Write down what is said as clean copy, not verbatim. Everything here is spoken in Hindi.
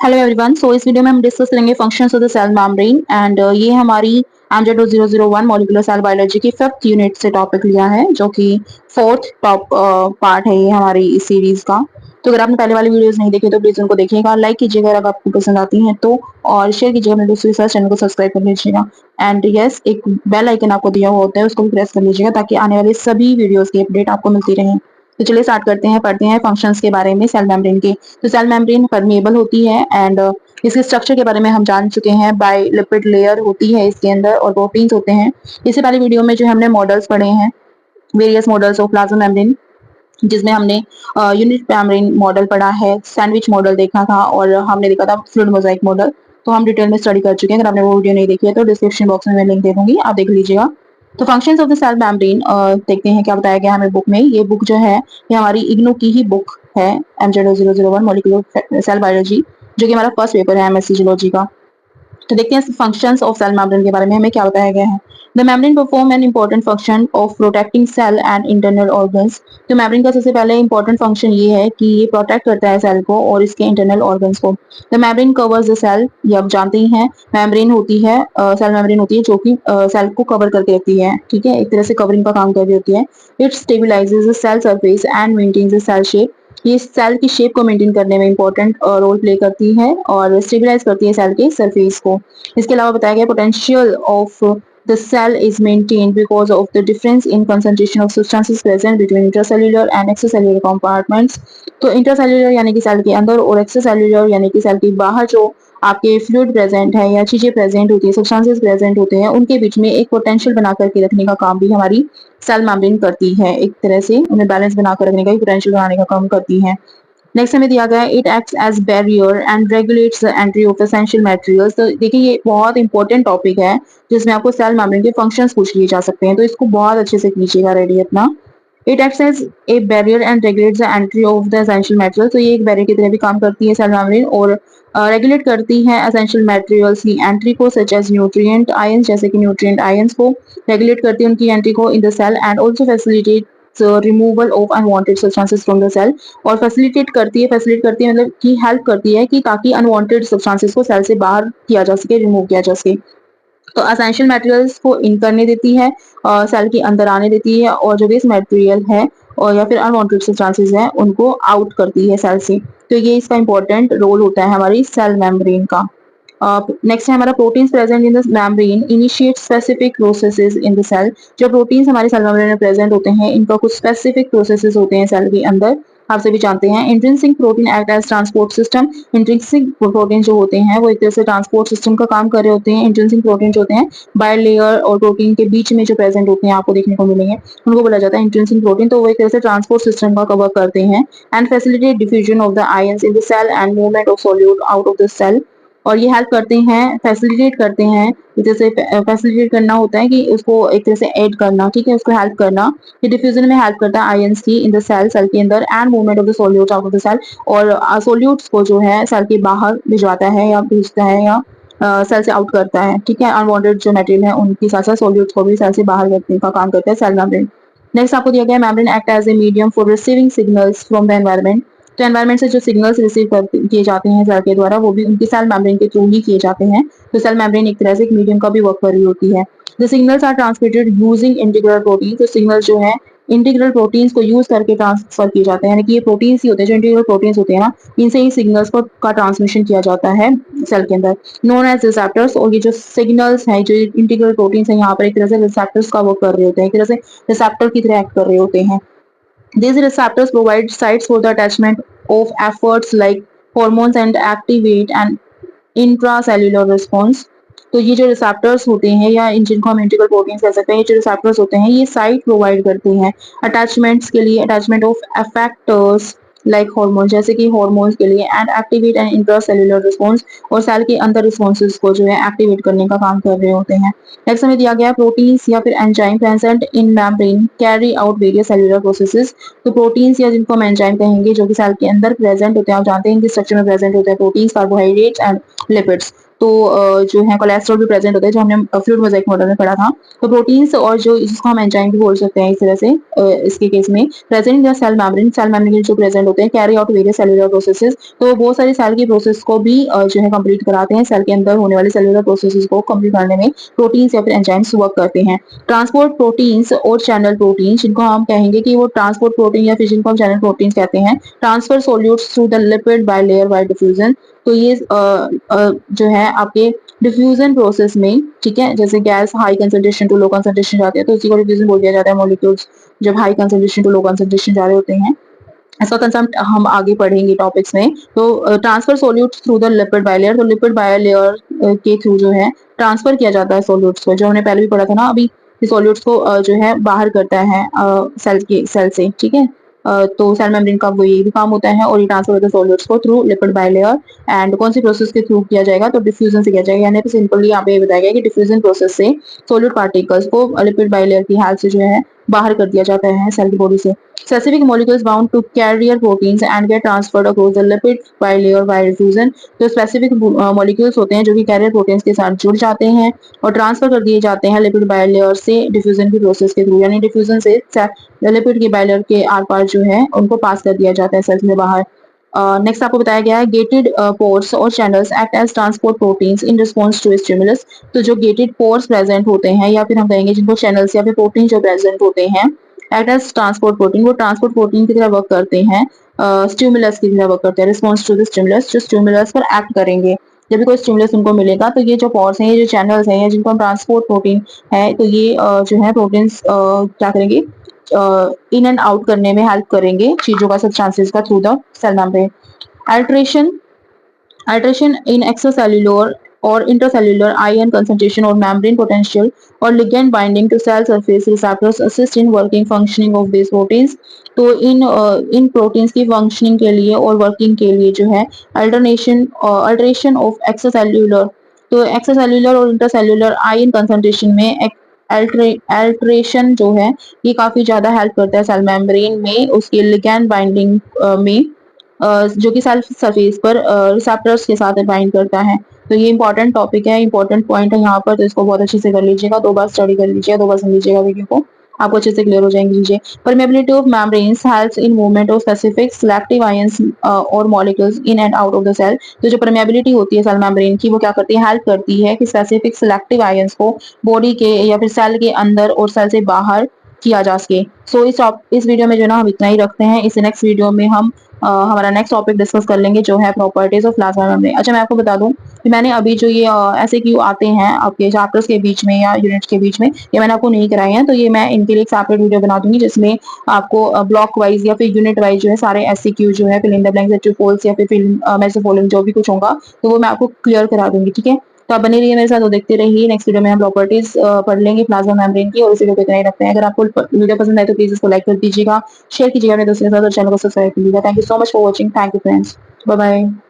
Hello everyone. इस वीडियो में हम डिस्कस करेंगे functions of the cell membrane and ये हमारी एमजे 2001 मॉलिक्यूलर सेल बायोलॉजी की 5th यूनिट से टॉपिक लिया है, जो कि 4th टॉप पार्ट है ये हमारी इस सीरीज का। तो अगर आपने पहले वाली वीडियोस नहीं देखी तो प्लीज उनको देखिएगा, लाइक कीजिएगा अगर आपको पसंद आती हैं तो, और शेयर कीजिएगा मेरे दोस्तों के साथ, चैनल को सब्सक्राइब कर लीजिएगा एंड यस, एक बेल आइकन आपको दिया हुआ होता है, उसको भी प्रेस कर लीजिएगा ताकि आने वाले सभी वीडियोस की अपडेट आपको मिलती रहे। तो चलिए स्टार्ट करते हैं, पढ़ते हैं फंक्शंस के बारे में सेल मेम्ब्रेन के। तो सेल मेम्ब्रेन परमेबल होती है एंड इसके स्ट्रक्चर के बारे में हम जान चुके हैं। बाय लिपिड लेयर होती है इसके अंदर और प्रोटीन्स होते हैं। इससे पहले वीडियो में जो हमने मॉडल्स पढ़े हैं, various models of plasma membrane, जिसमें हमने यूनिट मेम्ब्रेन मॉडल पढ़ा है, सैंडविच मॉडल देखा था और हमने देखा था फ्लूइड मोजाइक मॉडल। तो हम डिटेल में स्टडी कर चुके हैं। अगर आपने वो वीडियो नहीं देखी है तो डिस्क्रिप्शन बॉक्स में मैं लिंक दे दूंगी, आप देख लीजिएगा। तो functions of the cell membrane देखते हैं क्या बताया गया हमें बुक में। ये बुक जो है ये हमारी इग्नू की ही बुक है, एमजे 001 मॉलिक्यूलर सेल बायोलॉजी, जो कि हमारा फर्स्ट पेपर है एमएससी जूलॉजी का। तो देखते हैं फंक्शंस ऑफ सेल मेम्ब्रेन के बारे में हमें क्या बताया गया है। The membrane perform an important function of protecting cell and internal organs. तो मेम्ब्रेन का सबसे पहले इंपॉर्टेंट फंक्शन ये है कि ये प्रोटेक्ट करता है सेल को और इसके इंटरनल ऑर्गन्स को। The membrane covers the cell, ये आप जानते ही हैं, मेम्ब्रेन होती है, सेल मेम्ब्रेन होती है जो कि सेल को कवर करके रखती है, ठीक है, एक तरह से कवरिंग का काम कर रही होती है। It stabilises the cell surface and maintains the cell shape. ये सेल की शेप को मेंटेन करने में इंपॉर्टेंट रोल प्ले करती है और स्टेबलाइज करती है सेल के सरफेस को। इसके अलावा बताया गया potential of the cell is maintained because of the difference in concentration of substances present between intracellular and extracellular compartments। तो इंट्रासेल्युलर यानी कि सेल के अंदर और एक्स्ट्रासेल्युलर यानी कि सेल के बाहर जो आपके फ्लूइड प्रेजेंट है या चीजें प्रेजेंट होती है, सब्सटेंसेस प्रेजेंट होते हैं, उनके बीच में एक पोटेंशियल बना करके रखने का काम भी हमारी सेल मेम्ब्रेन करती है। एक तरह से उन्हें बैलेंस बनाकर रखने का, पोटेंशियल बनाने का काम करती है। नेक्स्ट हमें दिया गया है it acts as barrier and regulates the entry of essential materials. तो देखिए ये बहुत इंपॉर्टेंट टॉपिक है जिसमें आपको सेल मेम्ब्रेन के फंक्शंस पूछ लिए जा सकते हैं, तो इसको बहुत अच्छे से कीजिएगा रेडी अपना। It acts as a barrier and regulates the entry of the essential material. तो ये एक बैरियर की तरह भी काम करती है सेल मेम्ब्रेन और रेगुलेट करती है एसेंशियल मटेरियल्स की एंट्री को, सच एज न्यूट्रिएंट आयंस, जैसे कि न्यूट्रिएंट आयंस को रेगुलेट करती है उनकी एंट्री को in the cell and also facilitate removal of unwanted substances from the cell. और फैसिलिटेट करती है मतलब कि हेल्प करती है कि ताकि अनवांटेड सब्सटेंसेस को सेल से बाहर किया जा सके, रिमूव किया जा सके। तो असेंशियल मटेरियल्स को इन करने देती है और सेल के अंदर आने देती है, और जो वेस्ट मटेरियल है और या फिर अनवांटेड सब्सटेंसेस हैं उनको आउट करती है सेल से। तो ये इसका इंपॉर्टेंट रोल होता है हमारी सेल मेम्ब्रेन का। नेक्स्ट है हमारा proteins present in the membrane initiate specific processes in the cell. जो प्रोटीन्स हमारे सेल मेम्ब्रेन में प्रेजेंट होते हैं इनका कुछ स्पेसिफिक प्रोसेसेस होते हैं सेल के अंदर, आप सभी जानते हैं। Intrinsic protein act as transport system. Intrinsic protein जो होते हैं वो एक तरह से ट्रांसपोर्ट सिस्टम का काम कर रहे होते हैं। इंट्रिंसिक प्रोटीन जो होते हैं बाय लेयर और प्रोटीन के बीच में जो प्रेजेंट होते हैं आपको देखने को मिलेंगे, उनको बोला जाता है इंट्रिंसिक प्रोटीन। तो वो एक तरह से ट्रांसपोर्ट सिस्टम का कवर करते हैं and facilitate diffusion of the ions in the cell and movement of solute out of the cell. और ये हेल्प करते हैं, फैसिलिटेट करते हैं, जैसे फैसिलिटेट करना होता है कि उसको एक तरह से ऐड करना, ठीक है, उसको हेल्प करना। ये डिफ्यूजन में हेल्प करता है आयंस की इन द सेल, सेल के अंदर, and movement of the solutes out of the cell. और सॉल्यूट्स को जो है सेल के बाहर भिजवाता है या भेजता है या सेल से आउट करता है, ठीक है। अनवांटेड जो मटेरियल है उनके साथ साथ सॉल्यूट्स को भी सेल से बाहर रखने का काम करता है सेल मेम्ब्रेन। नेक्स्ट आपको दिया गया है membrane act as a medium for receiving signals from the environment. तो एनवायरनमेंट से जो सिग्नल्स रिसीव किए जाते हैं सेल के द्वारा वो भी उनकी सेल मेम्ब्रेन के थ्रू ही किए जाते हैं। तो सेल मेम्ब्रेन एक तरह से एक मीडियम का भी वर्क कर रही होती है। The signals are transmitted using integral protein. तो सिग्नल जो है इंटीग्रल प्रोटीन्स को यूज करके ट्रांसफर किए जाते हैं, यानी कि ये प्रोटीन्स ही होते हैं जो इंटीग्रल प्रोटीन्स होते हैं ना, इनसे ही सिग्नल्स को का ट्रांसमिशन किया जाता है सेल के अंदर, नोन एज रिसेप्टर्स। और ये जो सिग्नल्स हैं जो इंटीग्रल प्रोटीन्स हैं यहाँ पर एक तरह से रिसेप्टर्स का वर्क कर रहे होते हैं, एक तरह से रिसेप्टर की तरह एक्ट कर रहे होते हैं। These receptors provide sites for the attachment of efforts like hormones and activate an intracellular response। तो ये जो रिसेप्टर्स होते हैं या इन जिनको हम इंटीग्रल प्रोटीन्स कह सकते हैं, ये जो रिसेप्टर्स होते हैं ये साइट प्रोवाइड करते हैं अटैचमेंट्स के लिए, attachment of effectors like hormone, जैसे कि हार्मोन्स के लिए, and activate an intracellular response, और सेल के अंदर रिस्पॉन्सेज को जो है एक्टिवेट करने का काम कर रहे होते हैं। नेक्स्ट हमें दिया गया प्रोटीन्स या फिर enzyme present in membrane carry out various cellular processes. तो प्रोटीन्स या जिनको हम एंजाइम कहेंगे जो कि सेल के अंदर प्रेजेंट होते हैं, आप जानते हैं इनके स्ट्रक्चर में प्रेजेंट होते हैं प्रोटीन्स, कार्बोहाइड्रेट्स एंड लिपिड्स। तो जो है कोलेस्ट्रॉल भी प्रेजेंट होता है, जो हमने फ्लूइड मोज़ेक मॉडल में पढ़ा था। तो प्रोटीन्स और जो जिसको हम एंजाइम भी बोल सकते हैं इस तरह से इसके केस में present in the cell membrane जो प्रेजेंट होते हैं carry out various cellular processes. तो वो बहुत सारी सेल की प्रोसेस को भी जो है कंप्लीट कराते हैं। सेल के अंदर होने वाले सेलुलर प्रोसेसेस को कंप्लीट करने में प्रोटीन्स या फिर एंजाइम्स वर्क करते हैं। ट्रांसपोर्ट प्रोटीन्स और चैनल प्रोटीन, जिनको हम कहेंगे कि वो ट्रांसपोर्ट प्रोटीन या फिर जिनको हम चैनल प्रोटीन कहते हैं, transfer solutes through the lipid bilayer bye diffusion. तो ये जो है आपके डिफ्यूजन प्रोसेस में, ठीक है, जैसे gas high concentration to low concentration जाते हैं तो उसी को डिफ्यूजन बोल दिया जाता है। मॉलिक्यूल्स जब high concentration to low concentration जा रहे होते हैं, इसका कंसेप्ट हम आगे पढ़ेंगे टॉपिक्स में। तो transfer solutes through the lipid bilayer, तो लिपिड बाइलेयर के थ्रू जो है ट्रांसफर किया जाता है सोल्यूट्स को, जो हमने पहले भी पढ़ा था ना अभी, सोल्यूट्स को जो है बाहर करता है सेल से, ठीक है। तो सेल मेम्ब्रेन का वो ये भी काम होता है, और ये ट्रांसफर होता है सोल्यूट्स को थ्रू लिपिड बाइलेयर। एंड कौन सी प्रोसेस के थ्रू किया जाएगा, तो डिफ्यूजन से किया जाएगा। यानी सिंपली यहाँ पे बताया गया कि डिफ्यूजन प्रोसेस से सोल्यूट पार्टिकल्स को लिपिड बाइलेयर की हेल्प से जो है बाहर कर दिया जाता है सेल की बॉडी से। Specific molecules bound to carrier proteins and get transferred across the lipid bilayer by diffusion। तो स्पेसिफिक मॉलिक्यूल्स होते हैं जो कि कैरियर प्रोटीन्स के साथ जुड़ जाते हैं और ट्रांसफर कर दिए जाते हैं लिपिड बाइलेयर से डिफ्यूजन की प्रोसेस के थ्रू। यानी डिफ्यूजन से लिपिड के बाइलेयर के आर पार जो है उनको पास कर दिया जाता है सेल से बाहर। नेक्स्ट आपको बताया गया है गेटेड पोर्स और channels act as transport proteins in response to stimulus. तो जो गेटेड पोर्स प्रेजेंट होते हैं या फिर हम कहेंगे जिनको चैनल्स या फिर प्रोटीन जो प्रेजेंट होते हैं एक्ट एज ट्रांसपोर्ट प्रोटीन, वो ट्रांसपोर्ट प्रोटीन की तरह वर्क करते हैं, स्टिमुलस की तरह वर्क करते हैं। रिस्पॉन्स टू द स्टिमुलस, जो स्टिमुलस पर एक्ट करेंगे। जब भी कोई स्टिमुलस उनको मिलेगा तो ये जो पोर्स हैं, ये जो चैनल्स हैं, या जिनको हम ट्रांसपोर्ट प्रोटीन है, तो ये जो है प्रोटीन्स क्या करेंगे, इन एंड आउट करने में हेल्प करेंगे चीजों का, सब्सटेंसेस का through the cell membrane. Alteration Alteration in extracellular or intracellular ion concentration or membrane potential or ligand binding to cell surface receptors assist in working functioning of these proteins। तो इन प्रोटीन्स की फंक्शनिंग के लिए और वर्किंग के लिए जो है अल्टरेशन ऑफ एक्स्ट्रासेल्यूलर, तो एक्स्ट्रासेल्यूलर और इंट्रासेल्यूलर आयन कंसंट्रेशन में अल्टरेशन जो है ये काफी ज्यादा हेल्प करता है सेल मेम्ब्रेन में उसकी लिगैंड बाइंडिंग में, जो कि सेल सरफेस पर रिसेप्टर्स के साथ बाइंड करता है। तो ये इंपॉर्टेंट टॉपिक है, इंपॉर्टेंट पॉइंट है यहाँ पर, तो इसको बहुत अच्छे से कर लीजिएगा, 2 बार स्टडी कर लीजिएगा, 2 बार सुन लीजिएगा वीडियो को, आपको अच्छे से क्लियर हो जाएंगे चीजें। Permeability of membranes helps in movement of specific selective ions और molecules in and out of the cell. तो जो परमेबिलिटी होती है सेल मेम्ब्रेन की, वो क्या करती है, हेल्प करती है कि स्पेसिफिक सिलेक्टिव आयंस को बॉडी के या फिर सेल के अंदर और सेल से बाहर किया जा सके। सो इस वीडियो में जो ना हम इतना ही रखते हैं। इस नेक्स्ट वीडियो में हम हमारा नेक्स्ट टॉपिक डिस्कस कर लेंगे जो है प्रॉपर्टीज ऑफ प्लाज्मा मेम्ब्रेन। अच्छा, मैं आपको बता दूं कि मैंने अभी जो ये ऐसे क्यू आते हैं आपके चैप्टर्स के बीच में या यूनिट्स के बीच में, ये मैंने आपको नहीं कराए हैं, तो ये मैं इनके लिए एक सेपरेट वीडियो बना दूंगी जिसमें आपको ब्लॉक वाइज या फिर यूनिट वाइज जो है सारे ऐसे क्यू जो है fill in the blanks, true false या फिर फिल फॉलोइंग जो भी कुछ होगा तो वो मैं आपको क्लियर करा दूंगी, ठीक है। तो आप बने रहिए मेरे साथ और देखते रहिए। नेक्स्ट वीडियो में हम प्रॉपर्टीज पढ़ लेंगे प्लाज्मा मेम्ब्रेन की, और इस वीडियो को इतना ही रखते हैं। अगर आपको वीडियो पसंद आए तो प्लीज इसको लाइक कर दीजिएगा, शेयर कीजिएगा अपने दोस्तों के साथ और चैनल को सब्सक्राइब कीजिएगा। Thank you so much for watching. Thank you friends, bye bye.